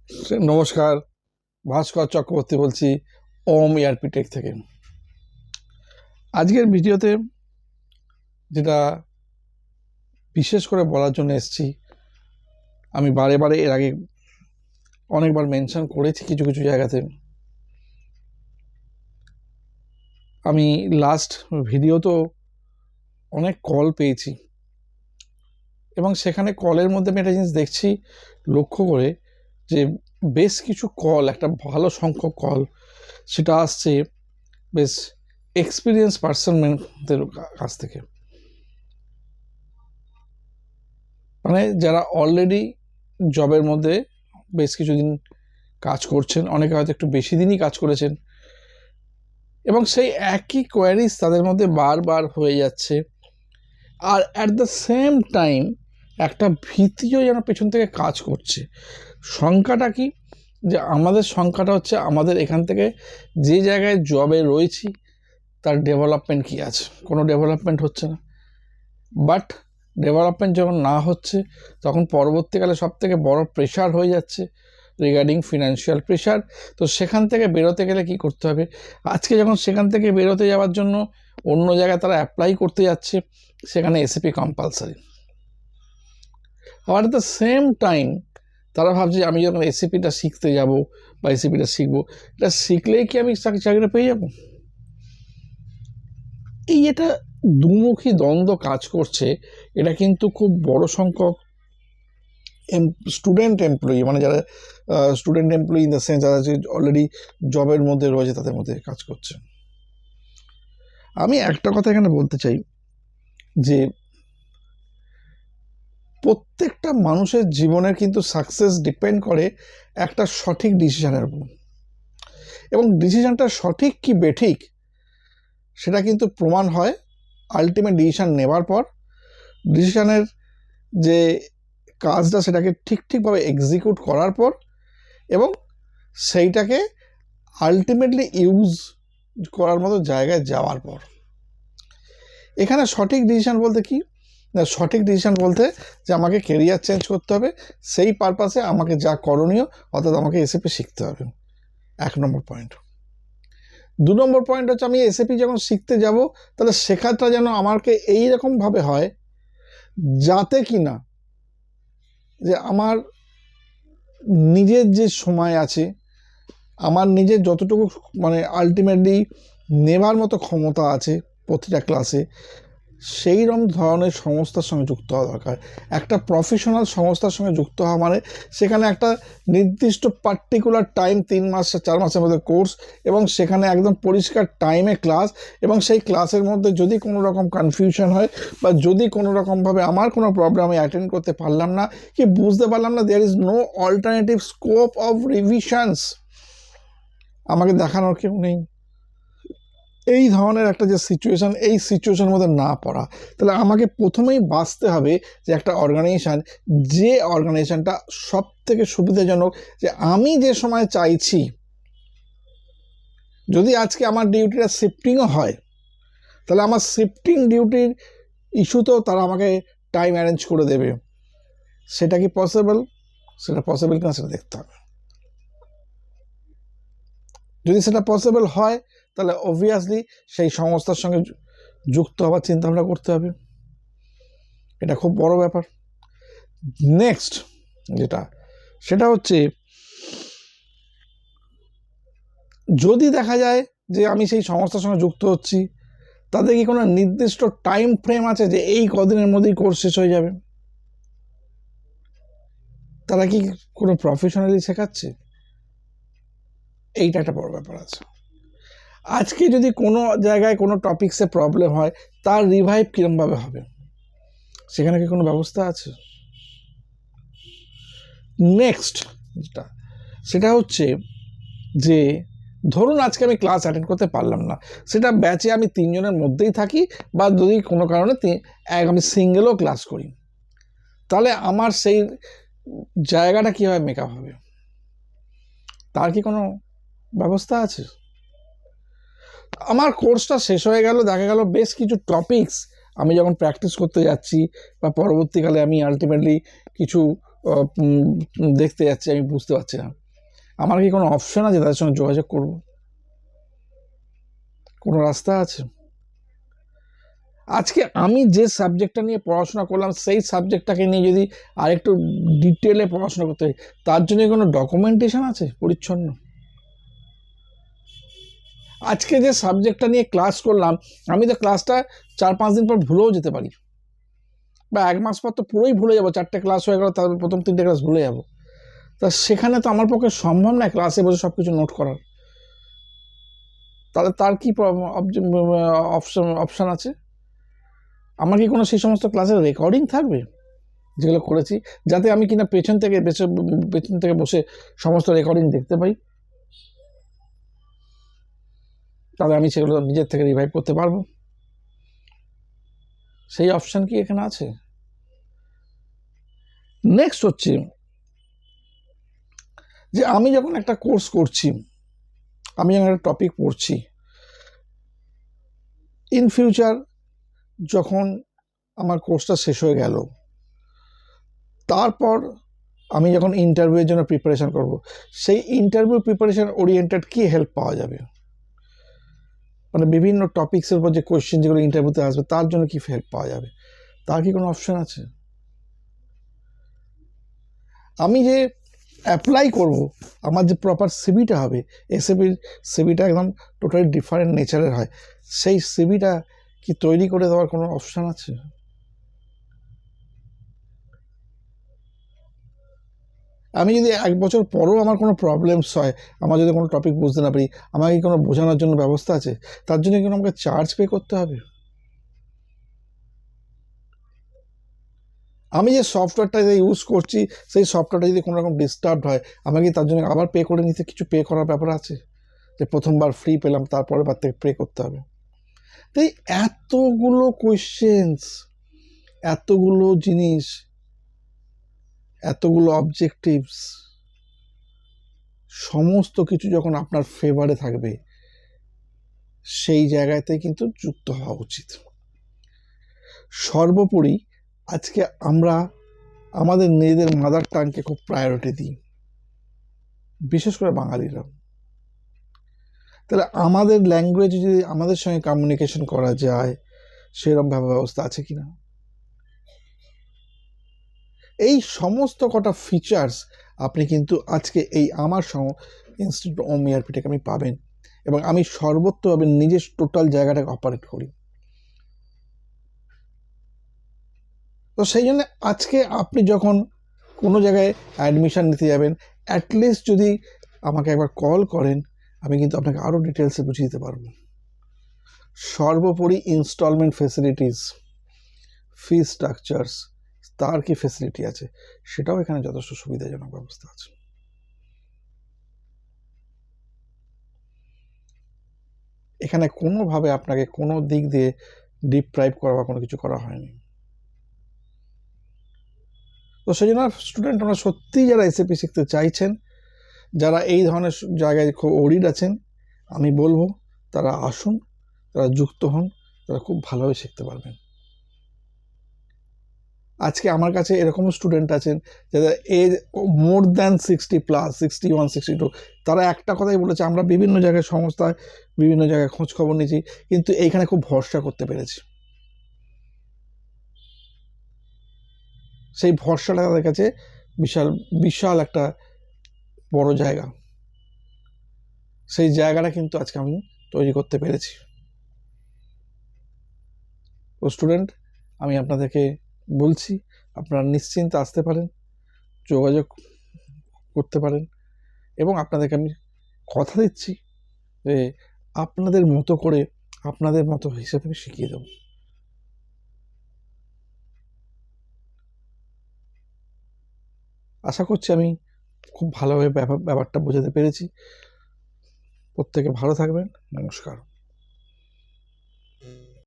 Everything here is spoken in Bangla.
নমস্কার, ভাস্কর চক্রবর্তী বলছি ওম ERP টেক থেকে। আজকের ভিডিওতে যেটা বিশেষ করে বলার জন্য এসেছি, আমি বারে বারে এর আগে অনেকবার মেনশন করেছি কিছু কিছু জায়গাতে। আমি লাস্ট ভিডিও তো অনেক কল পেয়েছি এবং সেখানে কলের মধ্যে আমি একটা জিনিস দেখছি লক্ষ্য করে, যে বেশ কিছু কল, একটা ভালো সংখ্যক কল সেটা আসছে বেশ এক্সপিরিয়েন্স পার্সনদের কাছ থেকে, মানে যারা অলরেডি জবের মধ্যে বেশ কিছুদিন কাজ করছেন, অনেকে হয়তো একটু বেশি দিনই কাজ করেছেন, এবং সেই একই কোয়ারিজ তাদের মধ্যে বারবার হয়ে যাচ্ছে। আর অ্যাট দ্য সেম টাইম একটা ভীতিও যেন পেছন থেকে কাজ করছে। সংখ্যাটা কি, যে আমাদের সংখ্যাটা হচ্ছে আমাদের এখান থেকে যে জায়গায় জবে রয়েছি তার ডেভেলপমেন্ট কি আছে, কোনো ডেভেলপমেন্ট হচ্ছে না। বাট ডেভেলপমেন্ট যখন না হচ্ছে তখন পরবর্তীকালে সবথেকে বড় প্রেশার হয়ে যাচ্ছে রিগার্ডিং ফিনান্সিয়াল প্রেশার। তো সেখান থেকে বেরোতে গেলে কি করতে হবে? আজকে যখন সেখান থেকে বেরোতে যাওয়ার জন্য অন্য জায়গায় তারা অ্যাপ্লাই করতে যাচ্ছে, সেখানে SAP কম্পালসারি। আবার অ্যাট দ্য সেম টাইম তারা ভাবছে আমি যখন SAPটা শিখতে যাব বা SAPটা শিখবো, এটা শিখলেই কি আমি চাকরিটা পেয়ে যাব? এই এটা দুমুখী দ্বন্দ্ব কাজ করছে। এটা কিন্তু খুব বড় সংখ্যক স্টুডেন্ট এমপ্লয়ি, মানে যারা student employee in the sense যারা যে অলরেডি জবের মধ্যে রয়েছে তাদের মধ্যে কাজ করছে। আমি একটা কথা এখানে বলতে চাই, যে প্রত্যেকটা মানুষের জীবনের কিন্তু সাকসেস ডিপেন্ড করে একটা সঠিক ডিসিশনের উপর, এবং ডিসিশনটা সঠিক কি বেঠিক সেটা কিন্তু প্রমাণ হয় আলটিমেট ডিসিশন নেবার পর। ডিসিশনের যে কাজটা সেটাকে ঠিকভাবে এক্সিকিউট করার পর, এবং সেইটাকে আলটিমেটলি ইউজ করার মতো জায়গায় যাওয়ার পর। এখানে সঠিক ডিসিশন বলতে কি, সঠিক ডিসিশন বলতে যে আমাকে কেরিয়ার চেঞ্জ করতে হবে, সেই পারপাসে আমাকে যা করণীয়, অর্থাৎ আমাকে SAP শিখতে হবে, 1 নম্বর পয়েন্ট। 2 নম্বর পয়েন্ট হচ্ছে আমি SAP যখন শিখতে যাব তাহলে শেখাটা যেন আমাকে এইরকমভাবে হয় যাতে কি না, যে আমার নিজের যে সময় আছে, আমার নিজের যতটুকু মানে আলটিমেটলি নেবার মতো ক্ষমতা আছে প্রতিটা ক্লাসে, সেইরকম ধরনের সংস্থার সঙ্গে যুক্ত হওয়া দরকার। একটা প্রফেশনাল সংস্থার সঙ্গে যুক্ত হওয়া মানে সেখানে একটা নির্দিষ্ট পার্টিকুলার টাইম, 3 মাস 4 মাসের মধ্যে কোর্স, এবং সেখানে একদম পরিষ্কার টাইমে ক্লাস, এবং সেই ক্লাসের মধ্যে যদি কোনো রকম কনফিউশন হয় বা যদি কোনো রকমভাবে আমার কোনো প্রবলেম আমি অ্যাটেন্ড করতে পারলাম না, কি বুঝতে পারলাম না, there is no alternative scope of revisions, আমাকে দেখানোর কেউ নেই, এই ধরনের একটা যে সিচুয়েশান, এই সিচুয়েশনের মধ্যে না পড়া। তাহলে আমাকে প্রথমেই বাঁচতে হবে যে একটা অর্গানাইজেশান, যে অর্গানাইজেশানটা সব থেকে সুবিধাজনক, যে আমি যে সময় চাইছি, যদি আজকে আমার ডিউটিটা শিফটিংও হয় তাহলে আমার শিফটিং ডিউটির ইস্যুতেও তারা আমাকে টাইম অ্যারেঞ্জ করে দেবে। সেটা কি পসিবল? সেটা পসিবল কিনা সেটা দেখতে হবে। যদি সেটা পসিবল হয় তাহলে অবভিয়াসলি সেই সংস্থার সঙ্গে যুক্ত হওয়ার চিন্তাভাবনা করতে হবে। এটা খুব বড় ব্যাপার। নেক্সট যেটা, সেটা হচ্ছে যদি দেখা যায় যে আমি সেই সংস্থার সঙ্গে যুক্ত হচ্ছি, তাদের কি কোনো নির্দিষ্ট টাইম ফ্রেম আছে যে এই কদিনের মধ্যেই কোর্স শেষ হয়ে যাবে? তারা কি কোনো প্রফেশনালি শেখাচ্ছে? এইটা একটা বড় ব্যাপার আছে। আজকে যদি কোনো জায়গায় কোনো টপিক্সে প্রবলেম হয়, তার রিভাইভ কীরকমভাবে হবে, সেখানে কি কোনো ব্যবস্থা আছে? নেক্সট যেটা, সেটা হচ্ছে যে ধরুন আজকে আমি ক্লাস অ্যাটেন্ড করতে পারলাম না, সেটা ব্যাচে আমি 3 জনের মধ্যেই থাকি, বা যদি কোনো কারণে আমি সিঙ্গেলও ক্লাস করি, তাহলে আমার সেই জায়গাটা কীভাবে মেকআপ হবে, তার কি কোনো ব্যবস্থা আছে? আমার কোর্সটা শেষ হয়ে গেল, দেখা গেল বেশ কিছু টপিকস আমি যখন প্র্যাকটিস করতে যাচ্ছি, বা পরবর্তীকালে আমি আলটিমেটলি কিছু দেখতে যাচ্ছে আমি বুঝতে পারছি না। আমার কি কোনো অপশন আছে তাদের সঙ্গে যোগাযোগ করব? কোনো রাস্তা আছে? আজকে আমি যে সাবজেক্টটা নিয়ে পড়াশোনা করলাম সেই সাবজেক্টটাকে নিয়ে যদি আরেকটু ডিটেলে পড়াশোনা করতে হয়, তার জন্য কোনো ডকুমেন্টেশন আছে পরিচ্ছন্ন? আজকে যে সাবজেক্টটা নিয়ে ক্লাস করলাম, আমি তো ক্লাসটা 4-5 দিন পর ভুলেও যেতে পারি, বা 1 মাস পর তো পুরোই ভুলে যাবো। 4টে ক্লাস হয়ে গেল, তারপর প্রথম 3টে ক্লাস ভুলে যাবো। তা সেখানে তো আমার পক্ষে সম্ভব নয় ক্লাসে বসে সব কিছু নোট করার। তাহলে তার কি অপশন আছে? আমার কি কোনো সেই সমস্ত ক্লাসের রেকর্ডিং থাকবে যেগুলো করেছি, যাতে আমি কিনা পেছন থেকে বসে সমস্ত রেকর্ডিং দেখতে পাই? তাহলে আমি সেগুলো নিজের থেকে রিভাইভ করতে পারবো। সেই অপশন কি এখানে আছে? নেক্সট হচ্ছে যে আমি যখন একটা কোর্স করছি, আমি যখন একটা টপিক পড়ছি, ইন ফিউচার যখন আমার কোর্সটা শেষ হয়ে গেল, তারপর আমি যখন ইন্টারভিউয়ের জন্য প্রিপারেশান করব, সেই ইন্টারভিউ প্রিপারেশান ওরিয়েন্টেড কি হেল্প পাওয়া যাবে? মানে বিভিন্ন টপিক্সের উপর যে কোয়েশ্চেন যেগুলো ইন্টারভিউতে আসবে তার জন্য কি হেল্প পাওয়া যাবে? তার কি কোনো অপশন আছে? আমি যে অ্যাপ্লাই করব, আমার যে প্রপার সিভিটা হবে, সিভিটা একদম টোটালি ডিফারেন্ট নেচারের হয়, সেই সিভিটা কি তৈরি করে দেওয়ার কোনো অপশন আছে? আমি যদি 1 বছর পরেও আমার কোনো প্রবলেমস হয়, আমার যদি কোনো টপিক বুঝতে না পারি, আমাকে কি কোনো বোঝানোর জন্য ব্যবস্থা আছে? তার জন্য কি আমাকে চার্জ পে করতে হবে? আমি যে সফটওয়্যারটা ইউজ করছি, সেই সফটওয়্যারটা যদি কোনো রকম ডিস্টার্বড হয়, আমাকে তার জন্য আবার পে করে নিতে কিছু পে করার ব্যাপার আছে? যে প্রথমবার ফ্রি পেলাম, তারপরের বার থেকে পে করতে হবে? তাই এতগুলো কোয়েশ্চেন্স, এতগুলো জিনিস, এতগুলো অবজেক্টিভস, সমস্ত কিছু যখন আপনার ফেভারে থাকবে, সেই জায়গাতে কিন্তু যুক্ত হওয়া উচিত। সর্বোপরি আজকে আমরা আমাদের নিজেদের মাদার টাংকে খুব প্রায়োরিটি দিই, বিশেষ করে বাঙালিরা। তাহলে আমাদের ল্যাঙ্গুয়েজে যদি আমাদের সঙ্গে কমিউনিকেশন করা যায়, সেরকম ব্যবস্থা আছে কিনা? এই সমস্ত কটা ফিচার্স আপনি কিন্তু আজকে এই আমার ইনস্টিটিউট অফ ERP থেকে আমি পাবেন, এবং আমি সর্বত্রভাবে নিজের টোটাল জায়গাটাকে অপারেট করি। তো সেই জন্য আজকে আপনি যখন কোনো জায়গায় অ্যাডমিশান নিতে যাবেন, অ্যাটলিস্ট যদি আমাকে একবার কল করেন, আমি কিন্তু আপনাকে আরও ডিটেলসে বুঝিয়ে দিতে পারবো। সর্বোপরি ইনস্টলমেন্ট ফেসিলিটিস, ফি স্ট্রাকচার্স, তার কি ফেসিলিটি আছে, সেটাও এখানে যথেষ্ট সুবিধাজনক ব্যবস্থা আছে। এখানে কোনোভাবে আপনাকে কোনো দিক দিয়ে ডিপ্রাইভ করা বা কোনো কিছু করা হয়নি। তো সেই জন্য স্টুডেন্ট, আমরা সত্যিই যারা SAP শিখতে চাইছেন, যারা এই ধরনের জায়গায় খুব ওরিড আছেন, আমি বলবো তারা আসুন, তারা যুক্ত হন, তারা খুব ভালোভাবে শিখতে পারবেন। আজকে আমার কাছে এরকমও স্টুডেন্ট আছেন যাদের এজ মোর দ্যান 60+, 61, 62, তারা একটা কথাই বলেছে, আমরা বিভিন্ন জায়গায় সংস্থায় বিভিন্ন জায়গায় খোঁজ খবর নিয়েছি, কিন্তু এইখানে খুব ভরসা করতে পেরেছি। সেই ভরসাটা তাদের কাছে বিশাল বিশাল একটা বড় জায়গা। সেই জায়গাটা কিন্তু আজকে আমি তৈরি করতে পেরেছি। তো স্টুডেন্ট, আমি আপনাদেরকে বলছি, আপনারা নিশ্চিন্তে আসতে পারেন, যোগাযোগ করতে পারেন, এবং আপনাদেরকে আমি কথা দিচ্ছি যে আপনাদের মতো করে, আপনাদের মতো হিসেবে আমি শিখিয়ে দেব। আশা করছি আমি খুব ভালোভাবে ব্যাপারটা বোঝাতে পেরেছি। প্রত্যেকে ভালো থাকবেন। নমস্কার।